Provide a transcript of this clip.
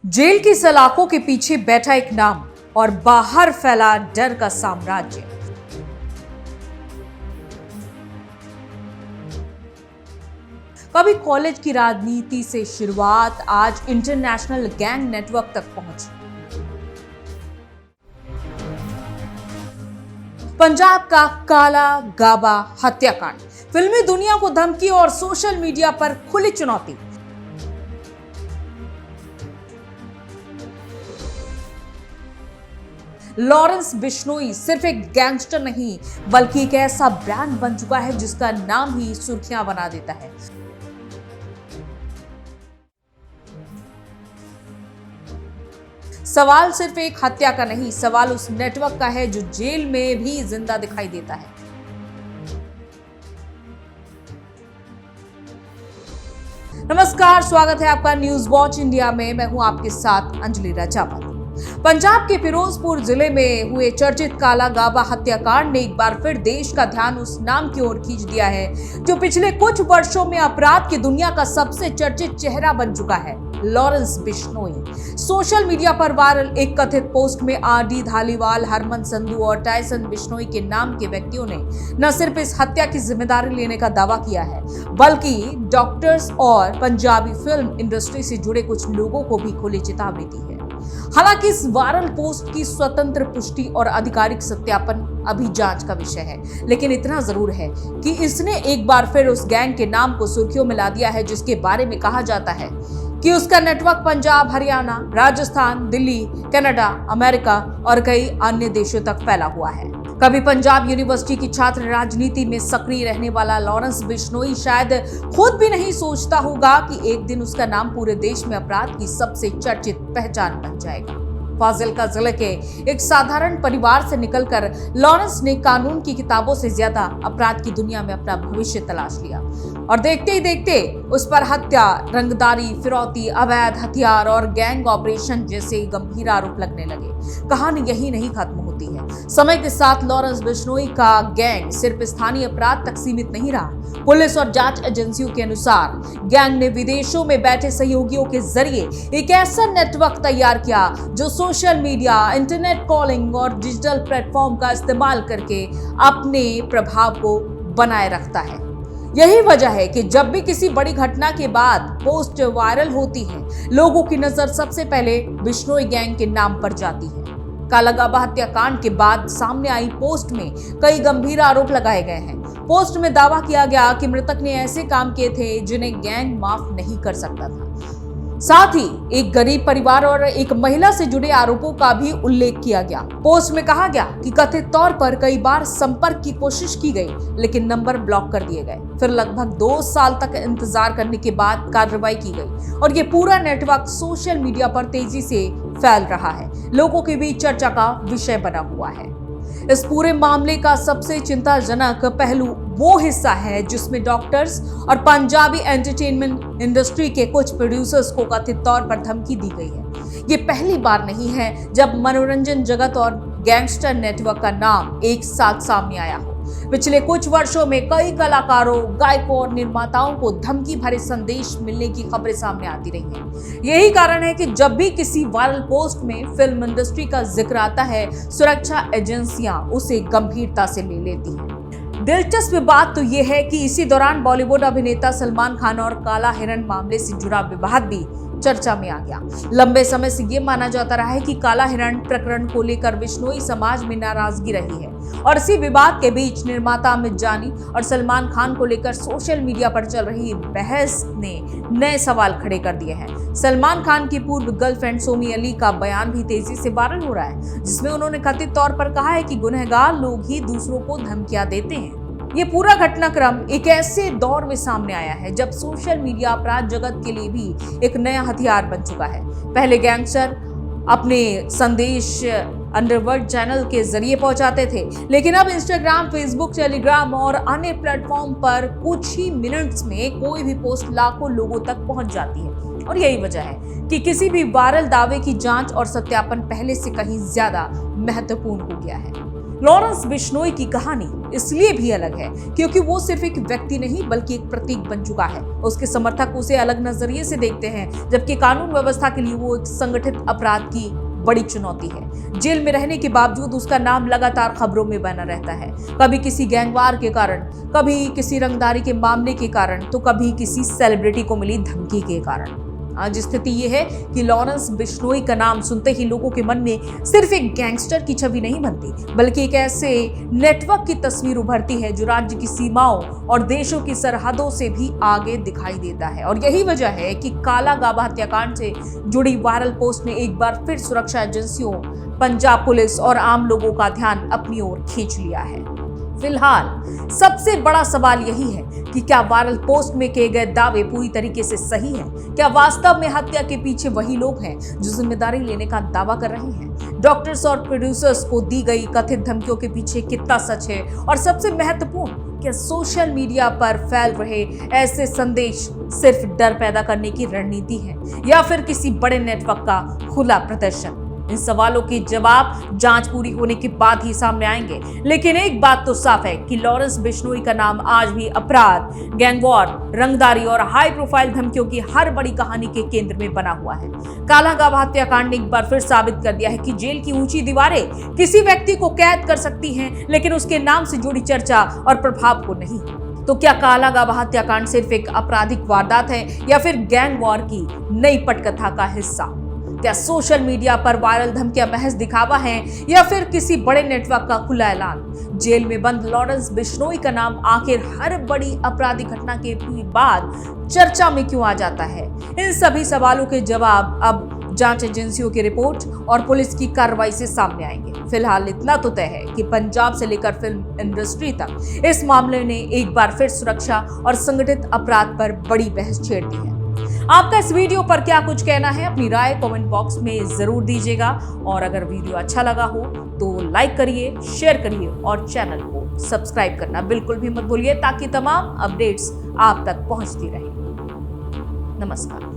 Jail की सलाखों के पीछे बैठा एक नाम और बाहर फैला डर का साम्राज्य। कभी कॉलेज की राजनीति से शुरुआत, आज इंटरनेशनल गैंग नेटवर्क तक पहुंची। पंजाब का काला गाबा हत्याकांड, फिल्मी दुनिया को धमकी और सोशल मीडिया पर खुली चुनौती। लॉरेंस बिश्नोई सिर्फ एक गैंगस्टर नहीं, बल्कि एक ऐसा ब्रांड बन चुका है जिसका नाम ही सुर्खियां बना देता है। सवाल सिर्फ एक हत्या का नहीं, सवाल उस नेटवर्क का है जो जेल में भी जिंदा दिखाई देता है। नमस्कार, स्वागत है आपका न्यूज वॉच इंडिया में। मैं हूं आपके साथ अंजलि राजावत। पंजाब के फिरोजपुर जिले में हुए चर्चित काला गाबा हत्याकांड ने एक बार फिर देश का ध्यान उस नाम की ओर खींच दिया है जो पिछले कुछ वर्षों में अपराध की दुनिया का सबसे चर्चित चेहरा बन चुका है, लॉरेंस बिश्नोई। सोशल मीडिया पर वायरल एक कथित पोस्ट में आरडी धालीवाल, हरमन संधू और टायसन बिश्नोई के नाम के व्यक्तियों ने न सिर्फ इस हत्या की जिम्मेदारी लेने का दावा किया है, बल्कि डॉक्टर्स और पंजाबी फिल्म इंडस्ट्री से जुड़े कुछ लोगों को भी खुली चेतावनी दी है। हालांकि इस वायरल पोस्ट की स्वतंत्र पुष्टि और आधिकारिक सत्यापन अभी जांच का विषय है, लेकिन इतना जरूर है कि इसने एक बार फिर उस गैंग के नाम को सुर्खियों में ला दिया है जिसके बारे में कहा जाता है कि उसका network Punjab, Haryana, Rajasthan, Delhi, Canada, America और कई अन्य देशों तक फैला हुआ है। कभी पंजाब यूनिवर्सिटी की छात्र राजनीति में सक्रिय रहने वाला लॉरेंस बिश्नोई शायद खुद भी नहीं सोचता होगा कि एक दिन उसका नाम पूरे देश में अपराध की सबसे चर्चित पहचान बन जाएगा। फाजिल्का जिले के एक साधारण परिवार से निकलकर लॉरेंस ने कानून की किताबों से ज्यादा अपराध की दुनिया में अपना भविष्य तलाश लिया और देखते ही देखते उस पर हत्या, रंगदारी, फिरौती, अवैध हथियार और गैंग ऑपरेशन जैसे गंभीर आरोप लगने लगे। कहानी यही नहीं खत्म होती है। समय के साथ लॉरेंस बिश्नोई का गैंग सिर्फ स्थानीय अपराध तक सीमित नहीं रहा। पुलिस और जांच एजेंसियों के अनुसार गैंग ने विदेशों में बैठे सहयोगियों के जरिए एक ऐसा नेटवर्क तैयार किया जो सोशल मीडिया, इंटरनेट कॉलिंग और डिजिटल प्लेटफॉर्म का इस्तेमाल करके अपने प्रभाव को बनाए रखता है। यही वजह है कि जब भी किसी बड़ी घटना के बाद पोस्ट वायरल होती है, लोगों की नजर सबसे पहले बिश्नोई गैंग के नाम पर जाती है। काला गाबा हत्याकांड के बाद सामने आई पोस्ट में कई गंभीर आरोप लगाए गए हैं। पोस्ट में दावा किया गया कि मृतक ने ऐसे काम किए थे जिन्हें गैंग माफ नहीं कर सकता था। साथ ही एक गरीब परिवार और एक महिला से जुड़े आरोपों का भी उल्लेख किया गया। पोस्ट में कहा गया कि कथित तौर पर कई बार संपर्क की कोशिश की गई, लेकिन नंबर ब्लॉक कर दिए गए। फिर लगभग 2 साल तक इंतजार करने के बाद कार्रवाई की गई और ये पूरा नेटवर्क सोशल मीडिया पर तेजी से फैल रहा है, लोगों के बीच चर्चा का विषय बना हुआ है। इस पूरे मामले का सबसे चिंताजनक पहलू वो हिस्सा है जिसमें डॉक्टर्स और पंजाबी एंटरटेनमेंट इंडस्ट्री के कुछ प्रोड्यूसर्स को कथित तौर पर धमकी दी गई है। ये पहली बार नहीं है जब मनोरंजन जगत और गैंगस्टर नेटवर्क का नाम एक साथ सामने आया हो। पिछले कुछ वर्षों में कई कलाकारों, गायकों और निर्माताओं को धमकी भरे संदेश मिलने की खबरें सामने आती रही हैं। यही कारण है कि जब भी किसी वायरल पोस्ट में फिल्म इंडस्ट्री का जिक्र आता है, सुरक्षा एजेंसियां उसे गंभीरता से ले लेती हैं। दिलचस्प बात तो यह है कि इसी दौरान बॉलीवुड अभिनेता सलमान खान और काला हिरण मामले से जुड़ा विवाद भी चर्चा में आ गया। लंबे समय से ये माना जाता रहा है कि काला हिरण प्रकरण को लेकर बिश्नोई समाज में नाराजगी रही है और इसी विवाद के बीच निर्माता अमित जानी और सलमान खान को लेकर सोशल मीडिया पर चल रही बहस ने नए सवाल खड़े कर दिए हैं। सलमान खान की पूर्व गर्लफ्रेंड सोमी अली का बयान भी तेजी से वायरल हो रहा है, जिसमें उन्होंने कथित तौर पर कहा है कि गुनहगार लोग ही दूसरों को धमकियां देते हैं। ये पूरा घटनाक्रम एक ऐसे दौर में सामने आया है जब सोशल मीडिया अपराध जगत के लिए भी एक नया हथियार बन चुका है। पहले गैंगस्टर अपने संदेश अंडरवर्ल्ड चैनल के जरिए पहुंचाते थे, लेकिन अब इंस्टाग्राम, फेसबुक, टेलीग्राम और अन्य प्लेटफॉर्म पर कुछ ही मिनट्स में कोई भी पोस्ट लाखों लोगों तक पहुंच जाती है। और यही वजह है कि किसी भी वायरल दावे की जांच और सत्यापन पहले से कहीं ज्यादा महत्वपूर्ण हो गया है। लॉरेंस बिश्नोई की कहानी इसलिए भी अलग है क्योंकि वो सिर्फ एक व्यक्ति नहीं बल्कि एक प्रतीक बन चुका है। उसके समर्थक उसे अलग नजरिए से देखते हैं, जबकि कानून व्यवस्था के लिए वो एक संगठित अपराध की बड़ी चुनौती है। जेल में रहने के बावजूद उसका नाम लगातार खबरों में बना रहता है, कभी किसी गैंगवार के कारण, कभी किसी रंगदारी के मामले के कारण, तो कभी किसी सेलिब्रिटी को मिली धमकी के कारण। आज स्थिति यह है कि लॉरेंस बिश्नोई का नाम सुनते ही लोगों के मन में सिर्फ एक गैंगस्टर की छवि नहीं बनती, बल्कि एक ऐसे नेटवर्क की तस्वीर उभरती है जो राज्य की सीमाओं और देशों की सरहदों से भी आगे दिखाई देता है। और यही वजह है कि काला गाबा हत्याकांड से जुड़ी वायरल पोस्ट ने एक बार फिर सुरक्षा एजेंसियों, पंजाब पुलिस और आम लोगों का ध्यान अपनी ओर खींच लिया है। फिलहाल सबसे बड़ा सवाल यही है कि क्या वायरल पोस्ट में किए गए दावे पूरी तरीके से सही है? क्या वास्तव में हत्या के पीछे वही लोग हैं जो जिम्मेदारी लेने का दावा कर रहे हैं? डॉक्टर्स और प्रोड्यूसर्स को दी गई कथित धमकियों के पीछे कितना सच है? और सबसे महत्वपूर्ण, क्या सोशल मीडिया पर फैल रहे ऐसे संदेश सिर्फ डर पैदा करने की रणनीति है या फिर किसी बड़े नेटवर्क का खुला प्रदर्शन? इन सवालों के जवाब जांच पूरी होने के बाद ही सामने आएंगे। लेकिन एक बात तो साफ है कि लॉरेंस बिश्नोई का नाम आज भी अपराध, गैंगवॉर, रंगदारी और हाई प्रोफाइल धमकियों की हर बड़ी कहानी के केंद्र में बना हुआ है। काला गाबा हत्याकांड ने एक बार फिर साबित कर दिया है कि जेल की ऊंची दीवारें किसी व्यक्ति को कैद कर सकती हैं, लेकिन उसके नाम से जुड़ी चर्चा और प्रभाव को नहीं। तो क्या काला गाबा हत्याकांड सिर्फ एक आपराधिक वारदात है या फिर गैंग वॉर की नई पटकथा का हिस्सा? क्या सोशल मीडिया पर वायरल धमकियां महज दिखावा हैं या फिर किसी बड़े नेटवर्क का खुला ऐलान? जेल में बंद लॉरेंस बिश्नोई का नाम आखिर हर बड़ी आपराधिक घटना के बाद चर्चा में क्यों आ जाता है? इन सभी सवालों के जवाब अब जांच एजेंसियों की रिपोर्ट और पुलिस की कार्रवाई से सामने आएंगे। फिलहाल इतना तो तय है कि पंजाब से लेकर फिल्म इंडस्ट्री तक इस मामले ने एक बार फिर सुरक्षा और संगठित अपराध पर बड़ी बहस छेड़ दी है। आपका इस वीडियो पर क्या कुछ कहना है? अपनी राय कमेंट बॉक्स में जरूर दीजिएगा। और अगर वीडियो अच्छा लगा हो तो लाइक करिए, शेयर करिए और चैनल को सब्सक्राइब करना बिल्कुल भी मत भूलिए ताकि तमाम अपडेट्स आप तक पहुंचती रहे। नमस्कार।